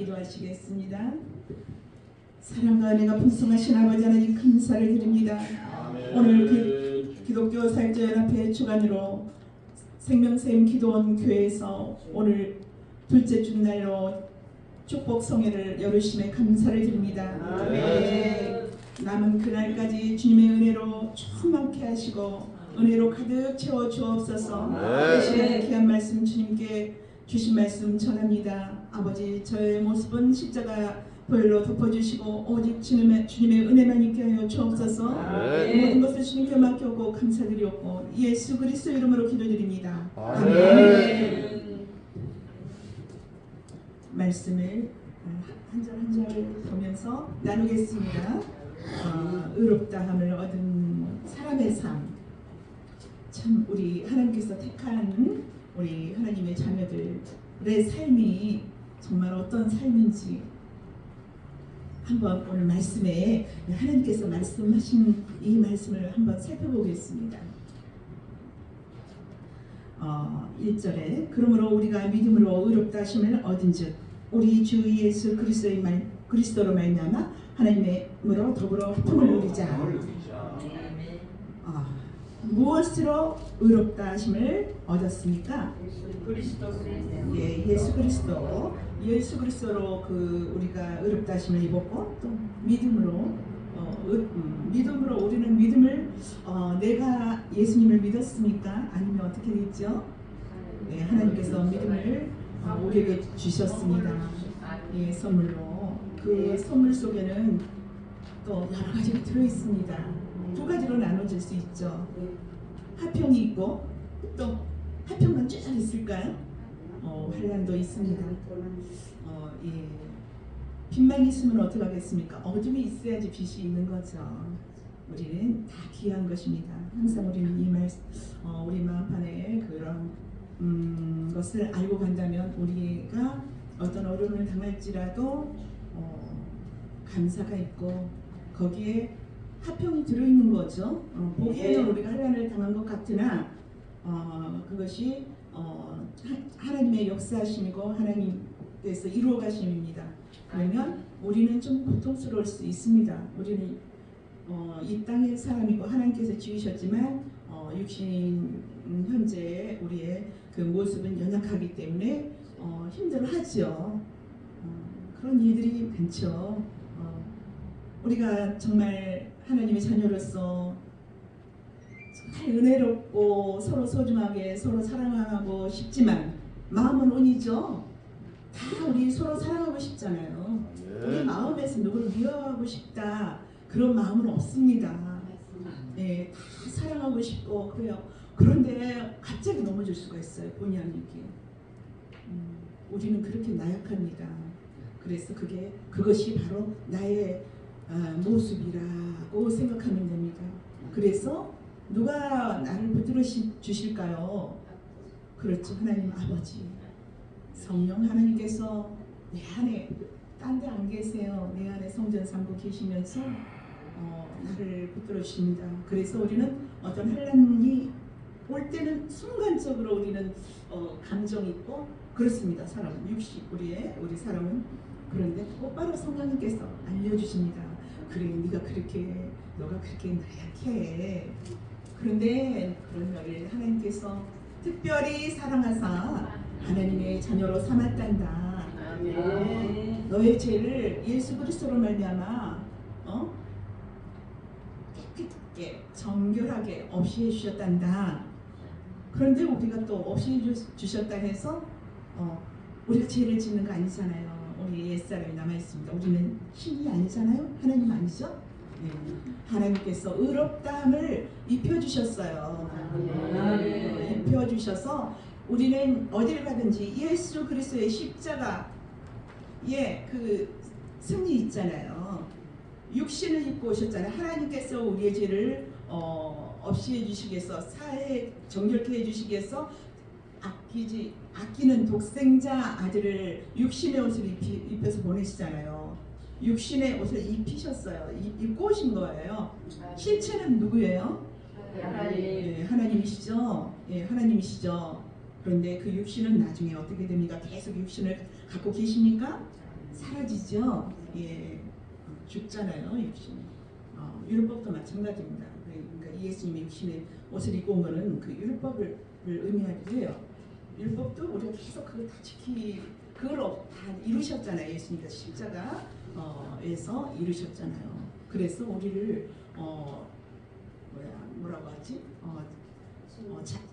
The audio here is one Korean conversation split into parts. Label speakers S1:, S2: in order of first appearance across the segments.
S1: 기도하시겠습니다. 사랑과 은혜가 풍성하신 아버지 하나님 감사를 드립니다. 오늘 기독교 사역자연합회 주관으로 생명샘 기도원 교회에서 오늘 둘째 주 날로 축복 성회를 열으심에 감사를 드립니다. 남은 그날까지 주님의 은혜로 충만케 하시고 은혜로 가득 채워 주옵소서. 이 시간에 귀한 말씀 주님께 주신 말씀 전합니다. 아버지, 저의 모습은 십자가 보혈로 덮어주시고 오직 주님의 은혜만 있게 하여 주옵소서. 모든 것을 주님께 맡겼고 감사드리옵고 예수 그리스도 이름으로 기도드립니다. 아멘. 말씀을 한 절 한 절 보면서 나누겠습니다. 의롭다함을 얻은 사람의 삶, 참 우리 하나님께서 택한 우리 하나님의 자녀들의 삶이 정말 어떤 삶인지 한번 오늘 말씀에 하나님께서 말씀하신 이 말씀을 한번 살펴보겠습니다. 1절에 그러므로 우리가 믿음으로 의롭다 하심을 얻은즉 우리 주 예수 그리스도로 말미암아 하나님으로 더불어 품을 누리자. 무엇으로 의롭다 하심을 얻었습니까? 예, 예수 그리스도로 우리가 의롭다 하심을 입었고 또 믿음으로 우리는 믿음을 내가 예수님을 믿었습니까? 아니면 어떻게 됐죠? 네, 하나님께서 믿음을 우리에게 주셨습니다. 예, 선물로. 그 선물 속에는 또 여러 가지가 들어 있습니다. 두 가지로 나눠질 수 있죠. 화평이 있고 또 화평만 쭉 있을까요? 환난도 있습니다. 예. 빛만 있으면 어떻게 하겠습니까? 어둠이 있어야지 빛이 있는 거죠. 우리는 다 귀한 것입니다. 항상 우리는 이 말씀, 우리 마음판에 그런 것을 알고 간다면 우리가 어떤 어려움을 당할지라도 감사가 있고 거기에 화평이 들어있는 거죠. 보기에는 우리가 환난을 당한 것 같으나 그것이 하나님의 역사하심이고 하나님께서 이루어 가심입니다. 그러면 우리는 좀 고통스러울 수 있습니다. 우리는 이 땅의 사람이고 하나님께서 지으셨지만 육신 현재 우리의 그 모습은 연약하기 때문에 힘들어하죠. 그런 일들이 많죠. 우리가 정말 하나님의 자녀로서 정말 은혜롭고 서로 소중하게 서로 사랑하고 싶지만 마음은 온이죠. 다 우리 서로 사랑하고 싶잖아요. 우리 마음에서 누구를 미워하고 싶다 그런 마음은 없습니다. 네, 다 사랑하고 싶고 그래요. 그런데 갑자기 넘어질 수가 있어요. 본의 아니게. 우리는 그렇게 나약합니다. 그래서 그것이 바로 나의 모습이라고 생각하면 됩니다. 그래서 누가 나를 붙들어 주실까요? 그렇죠. 하나님 아버지, 성령 하나님께서 내 안에 딴 데 안 계세요. 내 안에 성전 삼고 계시면서 나를 붙들어 주십니다. 그래서 우리는 어떤 환난이 올 때는 순간적으로 우리는 감정 있고 그렇습니다. 사람은 우리 사람은. 그런데 곧바로 성령님께서 알려주십니다. 그래, 너가 그렇게 나약해. 그런데 그런 너를 하나님께서 특별히 사랑하사 하나님의 자녀로 삼았단다. 너의 죄를 예수 그리스도로 말미암아 깨끗하게 정결하게 없이 해주셨단다. 그런데 우리가 또 없이 주셨다 해서 우리가 죄를 짓는 거 아니잖아요. 우리 옛사람이 남아있습니다. 우리는 신이 아니잖아요. 하나님 아니죠? 네. 하나님께서 의롭다함을 입혀주셨어요. 입혀주셔서 우리는 어디를 가든지 예수 그리스도의 십자가의 그 승리 있잖아요. 육신을 입고 오셨잖아요. 하나님께서 우리의 죄를 없이 해주시기 위해서 사해 정결케 해주시기 위해서 아끼는 독생자 아들을 육신의 옷을 입혀서 보내시잖아요. 육신의 옷을 입히셨어요. 입고 오신 거예요. 실체는 누구예요? 네, 하나님이시죠. 예, 하나님이시죠. 그런데 그 육신은 나중에 어떻게 됩니까? 계속 육신을 갖고 계십니까? 사라지죠. 예, 죽잖아요. 육신. 율법도 마찬가지입니다. 그러니까 예수님이 육신의 옷을 입고 온 거는 그 율법을 의미하기도 해요. 율법도 우리가 계속 그걸 다 그걸 다 이루셨잖아요. 예수님께서 십자가에서 이루셨잖아요. 그래서 우리를 뭐라고 하지?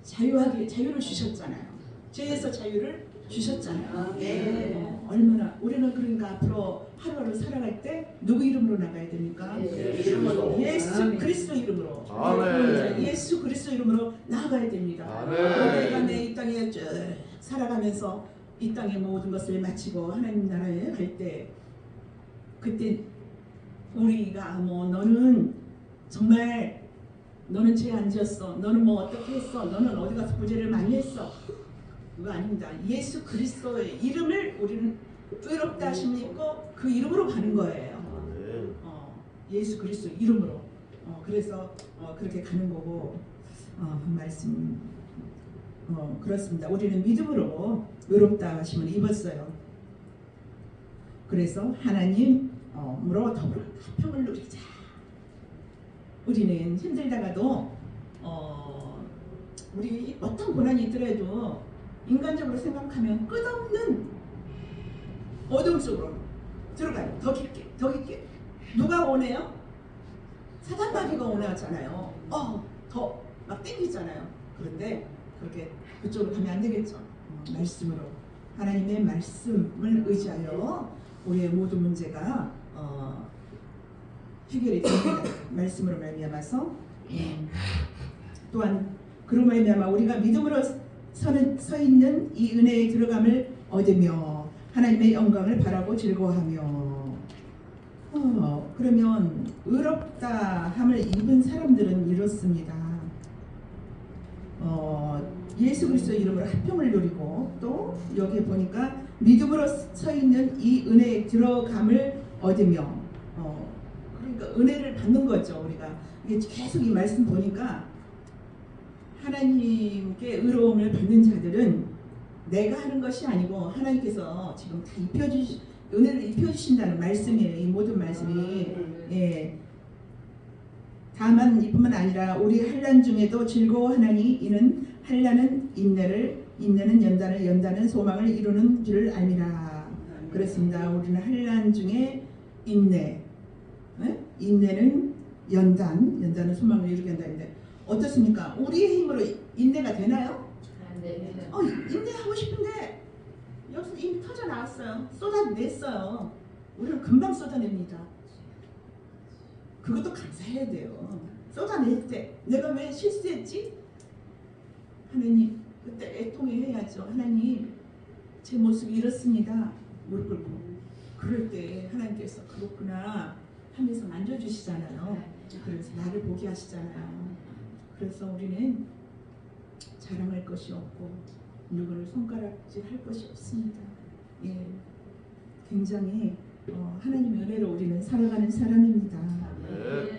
S1: 자유를 주셨잖아요. 죄에서 자유를 주셨잖아요. 얼마나 우리는 그러니까 앞으로 하루하루 살아갈 때 누구 이름으로 나가야 됩니까? 예수 그리스도 이름으로. 예수 그리스도 이름으로 나아가야 됩니다. 내가 이 땅에 쭉 살아가면서 이 땅의 모든 것을 마치고 하나님 나라에 갈 때, 그때 우리가 너는 정말 너는 죄 안 지었어, 너는 뭐 어떻게 했어, 너는 어디 가서 부죄를 많이 했어, 그거 아닙니다. 예수 그리스도의 이름을 우리는 의롭다 하심을 입고 그 이름으로 가는 거예요. 예수 그리스도 이름으로. 그래서 그렇게 가는 거고, 말씀 그렇습니다. 우리는 믿음으로 의롭다 하심을 입었어요. 그래서 하나님으로 더불어 화평을 누리자. 우리는 힘들다가도 우리 어떤 고난이 있더라도 인간적으로 생각하면 끝없는 어둠 속으로 들어가요. 더 깊게, 더 깊게. 누가 오네요? 사단마귀가 오네하잖아요. 더 막 땡기잖아요. 그런데 그렇게 그쪽으로 가면 안 되겠죠. 말씀으로, 하나님의 말씀을 의지하여 우리의 모든 문제가 해결이 됩니다. 말씀으로 말미암아서. 또한 그로 말미암아 우리가 믿음으로 서 있는 이 은혜에 들어감을 얻으며 하나님의 영광을 바라고 즐거워하며. 그러면 의롭다 함을 입은 사람들은 이렇습니다. 예수 그리스도 이름으로 화평을 누리고, 또 여기 보니까 믿음으로 서 있는 이 은혜에 들어감을 얻으며, 그러니까 은혜를 받는 거죠. 우리가 이게 계속 이 말씀 보니까 하나님께 의로움을 받는 자들은 내가 하는 것이 아니고 하나님께서 지금 다 은혜를 입혀주신다는 말씀이에요. 이 모든 말씀이. 예. 다만 이뿐만 아니라 우리 환난 중에도 즐거워하나니 이는 환난은 인내는 연단은 소망을 이루는 줄을 알미라. 그렇습니다. 우리는 환난 중에 인내, 인내는 연단은 소망을 이루게 한다는데 어떻습니까? 우리의 힘으로 인내가 되나요? 인내하고 싶은데 여기서 이미 터져 나왔어요. 쏟아냈어요. 우리는 금방 쏟아냅니다. 그것도 감사해야 돼요. 쏟아낼 때 내가 왜 실수했지? 하나님 그때 애통해야죠. 하나님 제 모습이 이렇습니다. 무릎 꿇고. 그럴 때 하나님께서 그렇구나 하면서 만져주시잖아요. 그래서 나를 보게 하시잖아요. 그래서 우리는 자랑할 것이 없고 누구를 손가락질 할 것이 없습니다. 예, 굉장히 하나님의 은혜로 우리는 살아가는 사람입니다.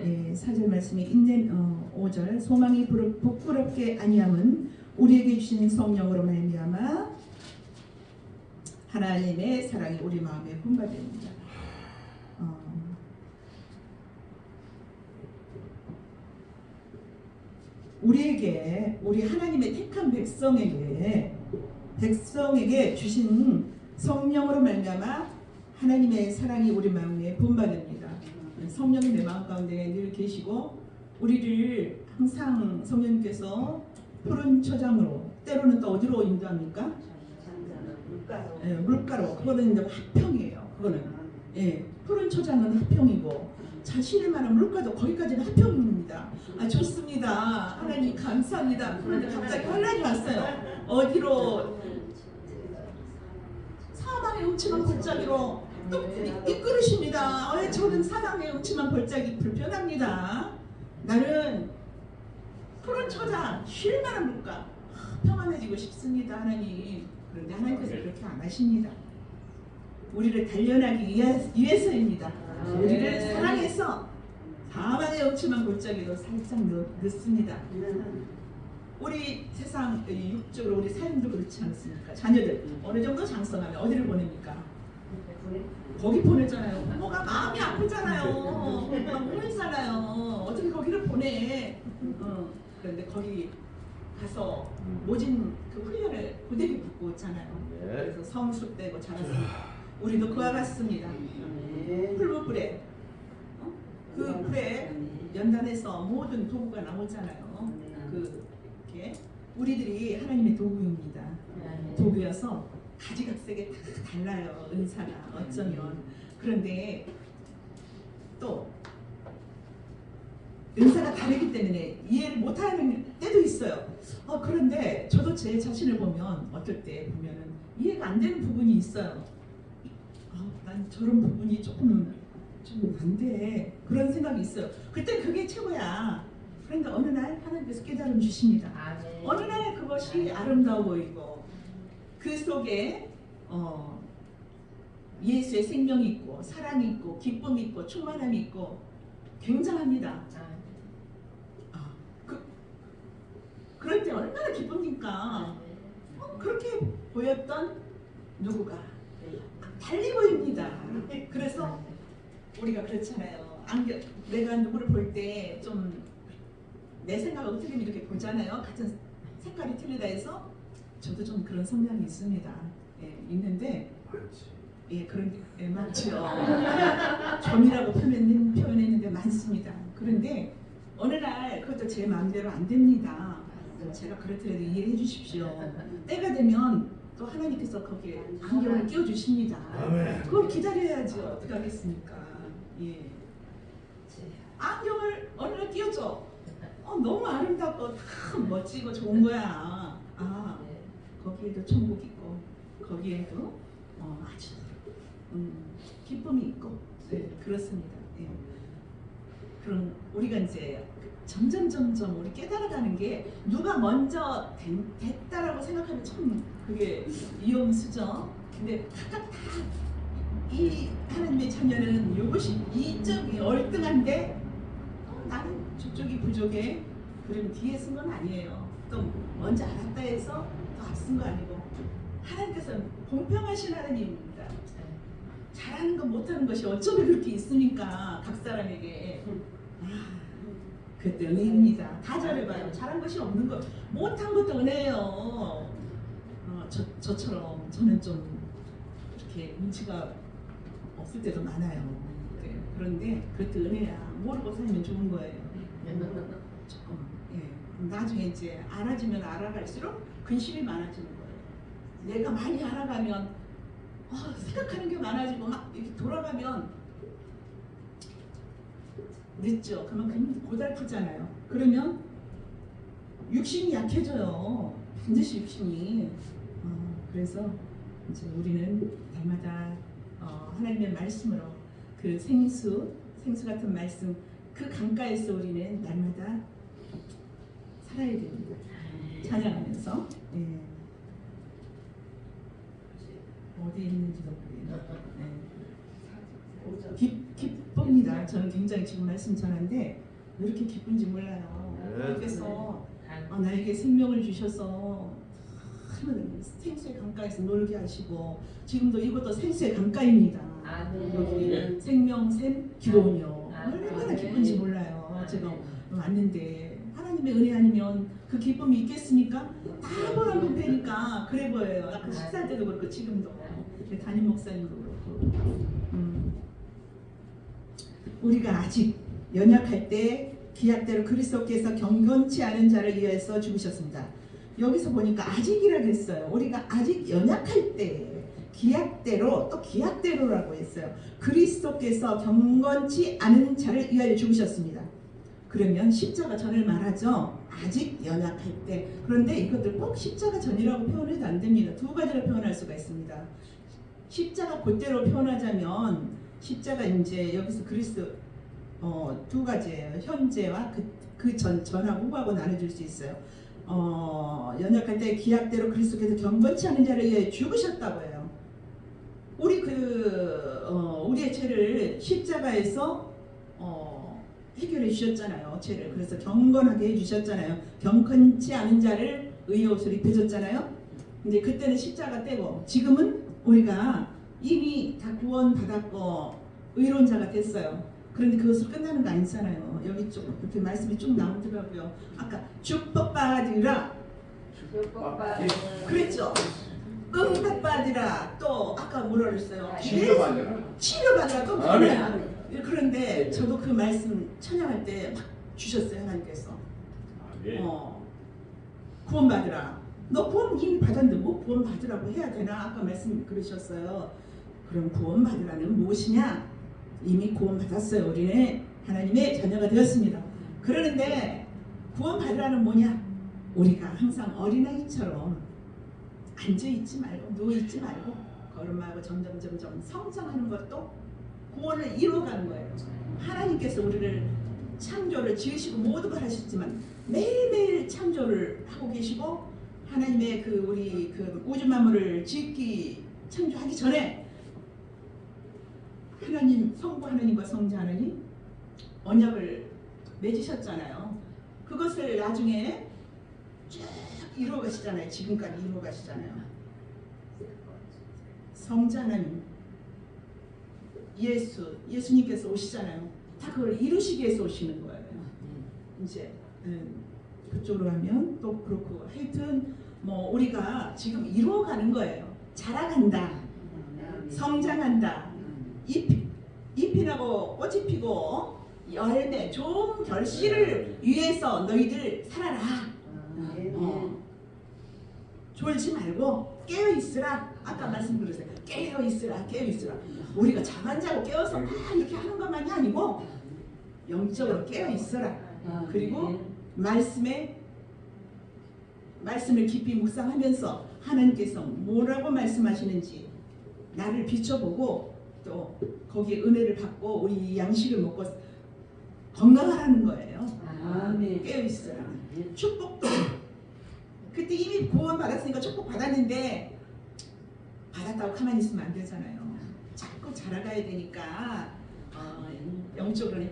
S1: 예, 4절 말씀이 인내 5절 소망이 부끄럽게 아니함은 우리에게 주신 성령으로 말미암아 하나님의 사랑이 우리 마음에 분발됩니다. 우리 하나님의 택한 백성에게 주신 성령으로 말미암아 하나님의 사랑이 우리 마음에 분발됩니다. 성령이 내 마음 가운데 늘 계시고 우리를 항상 성령님께서 푸른 초장으로, 때로는 또 어디로 인도합니까? 물가로. 그거는 이제 화평이에요. 그거는 푸른 초장은 화평이고 자신을 말한 물가도 거기까지는 화평입니다. 좋습니다. 하나님 감사합니다. 그런데 갑자기 환난이 왔어요. 어디로? 사망의 음침한 골짜기로 또 이끌으십니다. 저는 사망의 음침한 골짜기 불편합니다. 나는 푸른 초장, 쉴만한 물가, 평안해지고 싶습니다. 하나님. 그런데 하나님께서 그렇게 안 하십니다. 우리를 단련하기 위해서입니다. 우리를 사랑해서 사망의 음침한 골짜기로 살짝 넣습니다. 우리 세상 육적으로 우리 삶도 그렇지 않습니까? 자녀들 어느 정도 장성하면 어디를 보냅니까? 거기 보내잖아요. 부모가 마음이 아프잖아요. 막 울잖아요. 어떻게 거기를 보내? 그런데 거기 가서 모진 그 훈련을 고되게 받고 있잖아요. 그래서 성숙되고 자랐습니다. 우리도 그와 같습니다. 풀무불에 그 불에 연단해서 모든 도구가 나오잖아요. 그렇게 우리들이 하나님의 도구입니다. 도구여서 가지각색에 다 달라요. 은사가 어쩌면. 그런데 또 은사가 다르기 때문에 이해를 못하는 때도 있어요. 그런데 저도 제 자신을 보면 어떨 때 보면은 이해가 안 되는 부분이 있어요. 난 저런 부분이 조금 좀 안 돼. 그런 생각이 있어요. 그때 그게 최고야. 그런데 어느 날 하나님께서 깨달음 주십니다. 어느 날 그것이 아름다워 보이고 그 속에 예수의 생명이 있고 사랑이 있고 기쁨이 있고 충만함이 있고 굉장합니다. 그럴 때 얼마나 기쁩니까? 그렇게 보였던 누구가 달리 보입니다. 그래서 우리가 그렇잖아요. 내가 누구를 볼 때 좀 내 생각하고 틀리면 이렇게 보잖아요. 같은 색깔이 틀리다 해서 저도 좀 그런 성향이 있습니다. 예, 있는데 그런 게 많죠. 점이라고 표현했는데 많습니다. 그런데 어느 날 그것도 제 마음대로 안 됩니다. 제가 그렇더라도 이해해 주십시오. 때가 되면 또 하나님께서 거기에 안경을 끼워주십니다. 그걸 기다려야죠. 어떻게 하겠습니까? 예. 안경을 어느 날 끼워줘. 너무 아름답고 다 멋지고 좋은 거야. 거기에도 천국 있고 거기에도 아주 기쁨이 있고 그렇습니다. 예. 그럼 우리가 이제 점점 우리 깨달아가는 게 누가 먼저 됐다라고 생각하면 참 그게 이용수죠. 근데 각각 다 이 하나님의 자녀는 이것이 이쪽이 얼등한데 나는 저쪽이 부족해. 그러면 뒤에 쓴 건 아니에요. 또 먼저 알았다 해서 더 앞선 거 아니고 하나님께서는 공평하신 하나님입니다. 잘하는 것 못하는 것이 어쩌면 그렇게 있으니까 각 사람에게 그때 은혜입니다. 다 잘해봐요. 잘한 것이 없는 것, 못한 것도 은혜예요. 저처럼 저는 좀 이렇게 눈치가 없을 때도 많아요. 그런데 그것도 은혜야. 모르고 살면 좋은 거예요. 조금 나중에 이제 알아지면 알아갈수록 근심이 많아지는 거예요. 내가 많이 알아가면 생각하는 게 많아지고 막 이렇게 돌아가면 늦죠. 그만큼 고달프잖아요. 그러면 육신이 약해져요. 반드시 육신이. 그래서 이제 우리는 날마다 하나님의 말씀으로 그 생수 같은 말씀 그 강가에서 우리는 날마다 살아야 됩니다. 찬양하면서 어디 있는지도 모르겠네요. 기쁩니다. 저는 굉장히 지금 말씀 전하는데 왜 이렇게 기쁜지 몰라요. 하나님께서 나에게 생명을 주셔서 생수의 강가에서 놀게 하시고 지금도 이것도 생수의 강가입니다. 여기 생명샘 기도원이요. 얼마나 기쁜지 몰라요. 제가 왔는데 하나님의 은혜 아니면 그 기쁨이 있겠습니까? 다 보라는 배니까 그래 보여요. 아까 식사할 때도 그렇고 지금도 담임 목사님도 그렇고 우리가 아직 연약할 때 기약대로 그리스도께서 경건치 않은 자를 위하여 죽으셨습니다. 여기서 보니까 아직이라고 했어요. 우리가 아직 연약할 때 기약대로 또 기약대로라고 했어요. 그리스도께서 경건치 않은 자를 위하여 죽으셨습니다. 그러면 십자가 전을 말하죠. 아직 연약할 때. 그런데 이것들 꼭 십자가 전이라고 표현해도 안 됩니다. 두 가지로 표현할 수가 있습니다. 십자가 그때로 표현하자면 십자가 이제 여기서 그리스도 두 가지예요. 현재와 그 전하고 후하고 나눠줄 수 있어요. 연약할 때 기약대로 그리스도께서 경건치 않은 자를 위해 죽으셨다고 해요. 우리의 죄를 십자가에서 해결해 주셨잖아요. 죄를. 그래서 경건하게 해 주셨잖아요. 경건치 않은 자를 의의 옷을 입혀줬잖아요. 근데 그때는 십자가 떼고 지금은 우리가 이미 다 구원 받았고 의론자가 됐어요. 그런데 그것으로 끝나는 거 아니잖아요. 여기 쭉 이렇게 말씀이 쭉 나오더라고요. 아까 축복받으라 그랬죠. 응답받으라. 또 아까 뭐라 그랬어요? 치료받으라. 또 그러네. 그런데 저도 그 말씀 찬양할 때 막 주셨어요. 하나님께서 구원받으라. 너 구원 이미 받았는데 뭐 구원받으라고 해야 되나? 아까 말씀 그러셨어요. 그럼 구원받으라는 무엇이냐? 이미 구원받았어요. 우리는 하나님의 자녀가 되었습니다. 그러는데 구원받으라는 뭐냐? 우리가 항상 어린아이처럼 앉아있지 말고 누워있지 말고 걸음하고 점점 성장하는 것도 구원을 이루어가는 거예요. 하나님께서 우리를 창조를 지으시고 모든 걸 하셨지만 매일매일 창조를 하고 계시고 하나님의 우리 우주 만물을 창조하기 전에 하나님 성부 하나님과 성자 하나님 언약을 맺으셨잖아요. 그것을 나중에 쭉 이루어 가시잖아요. 지금까지 이루어 가시잖아요. 성자 하나님 예수님께서 오시잖아요. 다 그걸 이루시기 위해서 오시는 거예요. 이제 그쪽으로 가면 또 그렇고 하여튼 뭐 우리가 지금 이루어가는 거예요. 자라간다. 성장한다. 잎이 나고 꽃이 피고 열매 좋은 결실을 위해서 너희들 살아라. 졸지 말고 깨어 있으라. 아까 말씀드렸어요. 깨어 있으라. 우리가 잠 안 자고 깨어서 막 이렇게 하는 것만이 아니고 영적으로 깨어 있어라. 그리고 말씀을 깊이 묵상하면서 하나님께서 뭐라고 말씀하시는지 나를 비춰보고 또 거기에 은혜를 받고 우리 양식을 먹고 건강하라는 거예요. 깨어 있어라. 축복도 그때 이미 구원 받았으니까 축복 받았는데 받았다고 가만히 있으면 안 되잖아요. 자꾸 자라가야 되니까 영적으로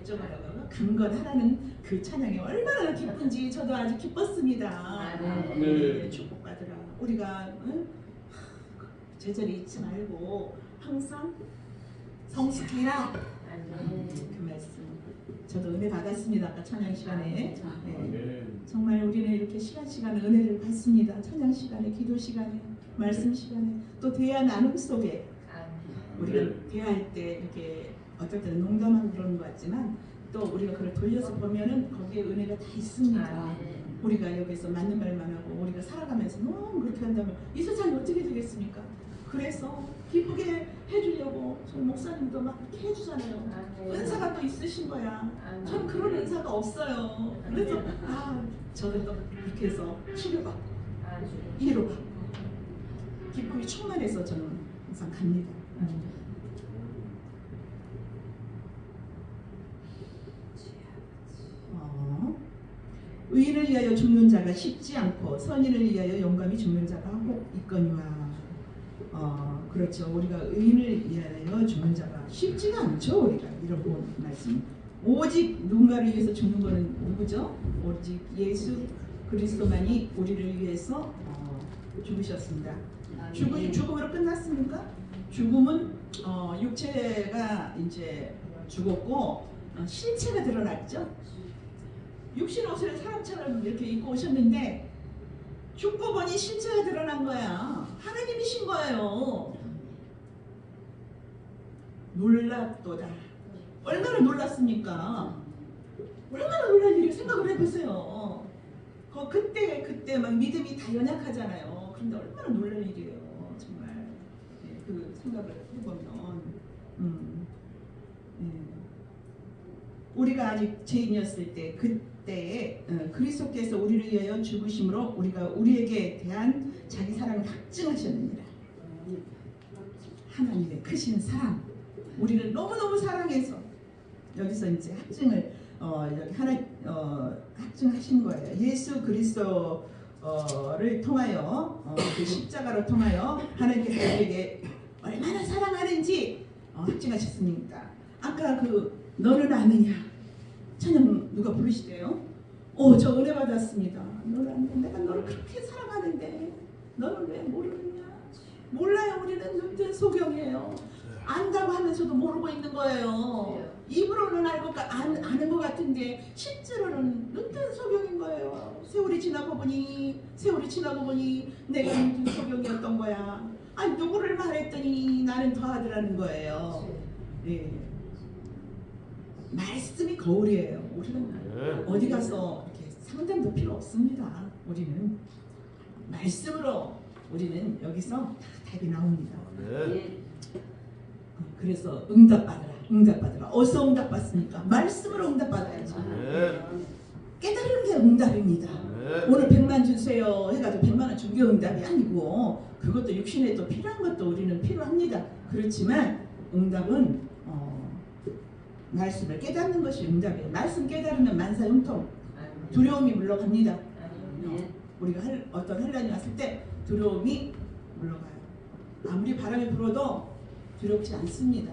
S1: 강건하라는 그 찬양이 얼마나 기쁜지 저도 아주 기뻤습니다. 축복받으라. 우리가 제자리 잊지 말고 항상 성숙해라. 그 말씀 저도 은혜 받았습니다. 아까 찬양 시간에. 정말 우리는 이렇게 시간 은혜를 받습니다. 찬양 시간에, 기도 시간에, 말씀 시간에, 또 대화 나눔 속에 우리가 대화할 때 이렇게 어떨 때는 농담하고 그러는 것 같지만 또 우리가 그걸 돌려서 보면은 거기에 은혜가 다 있습니다. 우리가 여기서 맞는 말만 하고 우리가 살아가면서 너무 그렇게 한다면 이 세상이 어떻게 되겠습니까? 그래서 기쁘게 해주려고 저 목사님도 막 이렇게 해주잖아요. 은사가 또 있으신 거야. 전 그런 은사가 없어요. 그래서 저는 또 그렇게 해서 치료받고 위로받고 기쁨이 충만해서 저는 항상 갑니다. 의인을 위하여 죽는 자가 쉽지 않고 선인을 위하여 영감이 죽는 자가 혹 있거니와. 그렇죠. 우리가 의인을 위하여 죽는 자가 쉽지가 않죠. 우리가 이런 말씀. 오직 누군가를 위해서 죽는 것은 누구죠? 오직 예수 그리스도만이 우리를 위해서 죽으셨습니다. 죽음으로 끝났습니까? 죽음은 육체가 이제 죽었고 실체가 드러났죠. 육신 옷을 사람처럼 이렇게 입고 오셨는데 죽고 보니 실체가 드러난 거야. 하나님이신 거예요. 놀랍도다. 얼마나 놀랐습니까? 얼마나 놀랄 일이 생각을 해보세요. 그때 막 믿음이 다 연약하잖아요. 그런데 얼마나 놀랄 일이에요. 정말 그 생각을 해보면 우리가 아직 죄인이었을 때 그때에 그리스도께서 우리를 위하여 죽으심으로 우리가 우리에게 대한 자기 사랑을 확증하셨느니라. 하나님의 크신 사랑, 우리를 너무너무 사랑해서 여기서 이제 확증을 확증하신 거예요. 예수 그리스도를 통하여 그 십자가로 통하여 하나님께서 우리에게 얼마나 사랑하는지 확증하셨습니다. 아까 너는 아느냐 찬양 누가 부르시대요? 저 은혜 받았습니다. 너는 아느냐? 내가 너를 그렇게 사랑하는데 너는 왜 모르느냐? 몰라요. 우리는 눈뜬 소경이에요. 안다고 하면서도 모르고 있는 거예요. 입으로는 아는 것 같은데 실제로는 눈뜬 소경인 거예요. 세월이 지나고 보니 내가 눈뜬 소경이었던 거야. 아니 누구를 말했더니 나는 더하더라는 거예요. 네. 말씀이 거울이에요. 우리는 어디 가서 이렇게 상담도 필요 없습니다. 우리는 말씀으로 우리는 여기서 다 답이 나옵니다. 그래서 응답받으라. 어디서 응답받습니까? 말씀으로 응답받아야죠. 깨달은 게 응답입니다. 오늘 100만 주세요 해가지고 100만 원 준 게 응답이 아니고 그것도 육신에 또 필요한 것도 우리는 필요합니다. 그렇지만 응답은 말씀을 깨닫는 것이 응답이에요. 말씀 깨달으면 만사형통, 두려움이 물러갑니다. 우리가 어떤 환란이 왔을 때 두려움이 물러가요. 아무리 바람이 불어도 두렵지 않습니다.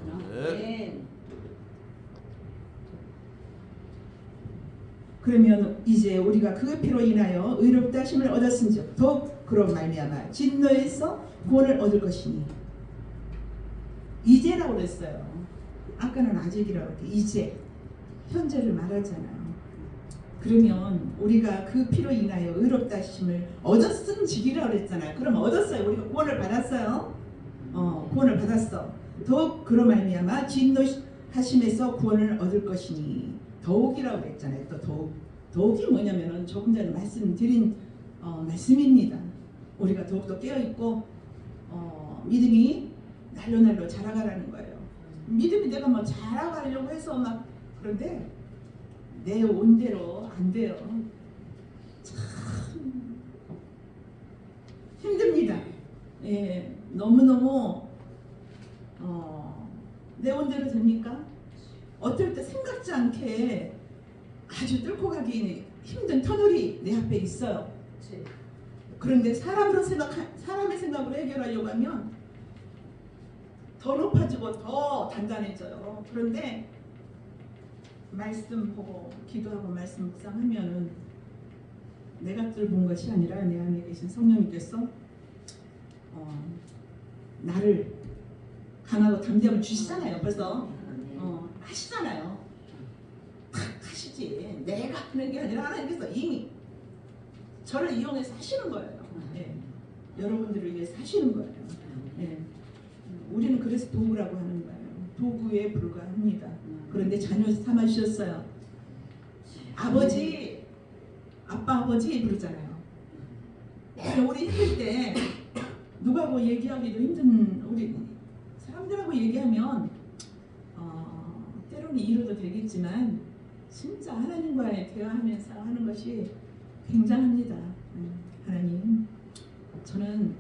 S1: 그러면 이제 우리가 그 피로 인하여 의롭다 하심을 얻었은즉 더욱 그런 말미암아 진노에서 구원을 얻을 것이니. 이제라고 그랬어요. 아까는 아직이라고 했는데 이제 현재를 말하잖아요. 그러면 우리가 그 피로 인하여 의롭다 하심을 얻었은지기라고 그랬잖아요. 그럼 얻었어요. 우리가 구원을 받았어요. 구원을 받았어. 더욱 그런 말미암아 진노하심에서 구원을 얻을 것이니. 더욱이라고 그랬잖아요. 또 더욱이 뭐냐면은 조금 전에 말씀드린 말씀입니다. 우리가 더욱더 깨어있고 믿음이 날로 자라가라는 거예요. 믿음이 내가 뭐 자라가려고 해서 막 그런데 내 온대로 안 돼요. 참 힘듭니다. 예, 너무너무 내 온대로 됩니까? 어떨 때 생각지 않게 아주 뚫고 가기 힘든 터널이 내 앞에 있어요. 그런데 사람의 생각으로 해결하려고 하면 더 높아지고 더 단단해져요. 그런데 말씀 보고 기도하고 말씀 묵상하면은 내가 뚫은 것이 아니라 내 안에 계신 성령님께서 나를 강하고 담대함을 주시잖아요. 벌써 하시잖아요. 하시지. 내가 하는 게 아니라 하나님께서 이미 저를 이용해서 하시는 거예요. 네. 여러분들을 위해서 하시는 거예요. 네. 우리는 그래서 도구라고 하는 거예요. 도구에 불과합니다. 그런데 자녀 삼아주셨어요. 아버지, 아버지 부르잖아요. 우리 힘들 때 누구하고 얘기하기도 힘든 우리 사람들하고 얘기하면 때로는 이뤄도 되겠지만 진짜 하나님과의 대화하면서 하는 것이 굉장합니다. 하나님, 저는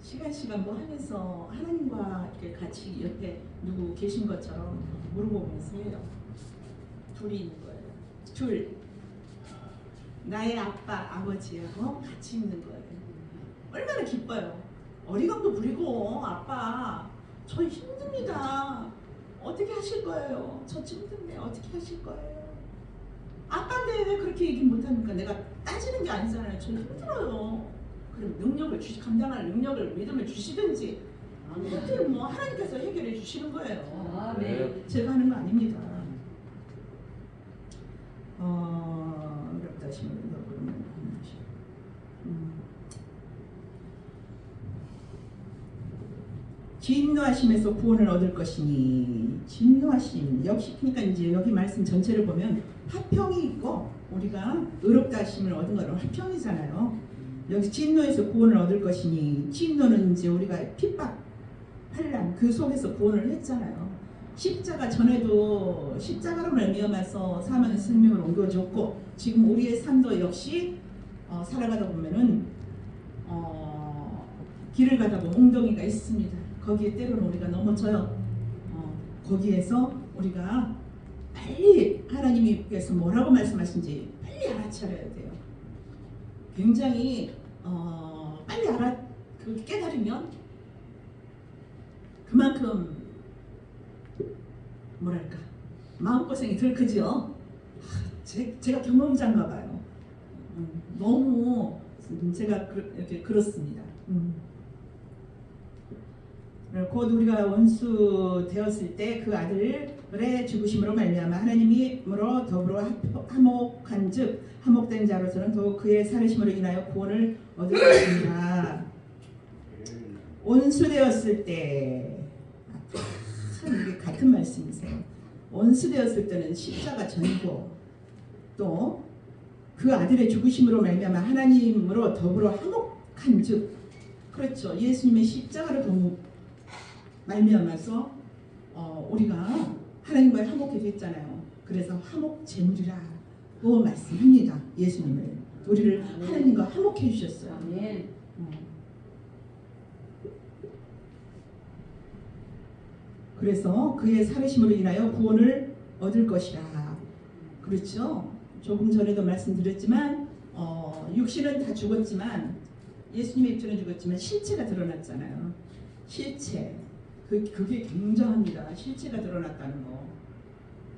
S1: 시간 뭐 하면서 하나님과 이렇게 같이 옆에 누구 계신 것처럼 물어보면서 해요. 둘이 있는 거예요. 둘. 나의 아버지하고 같이 있는 거예요. 얼마나 기뻐요. 어리광도 부리고 아빠 저 힘듭니다. 어떻게 하실 거예요? 저 힘든데 어떻게 하실 거예요? 아빠인데 왜 그렇게 얘기 못합니까? 내가 따지는 게 아니잖아요. 저 힘들어요. 그럼 능력을 감당할 능력을 믿음을 주시든지 하여튼 뭐 하나님께서 해결해 주시는 거예요. 네. 제가 하는 거 아닙니다. 어렵다 싶으면 진노하심에서 구원을 얻을 것이니. 진노하심 역시 그러니까 이제 여기 말씀 전체를 보면 화평이 있고 우리가 의롭다 하심을 얻은 거는 화평이잖아요. 여기 진노에서 구원을 얻을 것이니. 진노는 이제 우리가 핍박, 환난 그 속에서 구원을 했잖아요. 십자가 전에도 십자가로 말미암아서 사망의 생명을 옮겨줬고 지금 우리의 삶도 역시 살아가다 보면은 길을 가다 보면 웅덩이가 있습니다. 거기에 때로는 우리가 넘어져요. 거기에서 우리가 빨리 하나님께서 뭐라고 말씀하신지 빨리 알아차려야 돼요. 굉장히 빨리 깨달으면 그만큼 뭐랄까 마음고생이 덜 크죠. 제가 경험자인가 봐요. 너무 제가 이렇게 그렇습니다. 곧 우리가 원수 되었을 때 그 아들의 죽으심으로 말미암아 하나님이므로 더불어 화목한즉 화목된 자로서는 더욱 그의 살으심으로 인하여 구원을 얻을 것입니다. 원수 되었을 때, 참 이게 같은 말씀이세요. 원수 되었을 때는 십자가 전이고 또 그 아들의 죽으심으로 말미암아 하나님으로 더불어 화목한즉, 그렇죠. 예수님의 십자가로 말미암아서 우리가 하나님과의 화목이 됐잖아요. 그래서 화목 제물이라고 말씀합니다. 예수님을 우리를 하나님과 화목해 주셨어요. 그래서 그의 살으심으로 인하여 구원을 얻을 것이라. 그렇죠. 조금 전에도 말씀드렸지만 육신은 다 죽었지만 예수님의 입술은 죽었지만 실체가 드러났잖아요. 실체. 그게 굉장합니다. 실체가 드러났다는 거.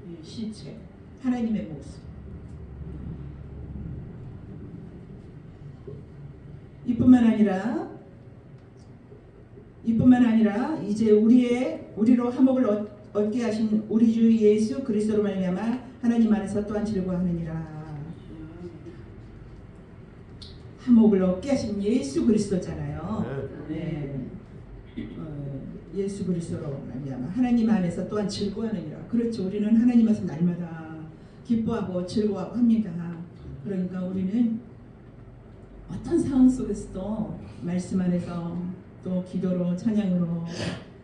S1: 이 실체. 하나님의 모습. 이뿐만 아니라 이제 우리로 화목을 얻게 하신 우리 주 예수 그리스도로 말미암아 하나님 안에서 또한 즐거워하느니라. 화목을 얻게 하신 예수 그리스도잖아요. 네. 예수 그리스도로 말미암아 하나님 안에서 또한 즐거워하느니라. 그렇죠. 우리는 하나님 안에서 날마다 기뻐하고 즐거워하고 합니다. 그러니까 우리는 어떤 상황 속에서도 말씀 안에서 또 기도로 찬양으로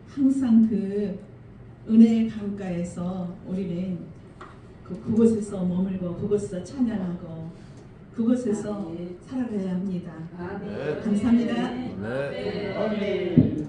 S1: 항상 그 은혜의 강가에서 우리는 그곳에서 머물고 그곳에서 찬양하고 그곳에서 살아가야 합니다. 감사합니다.
S2: 네.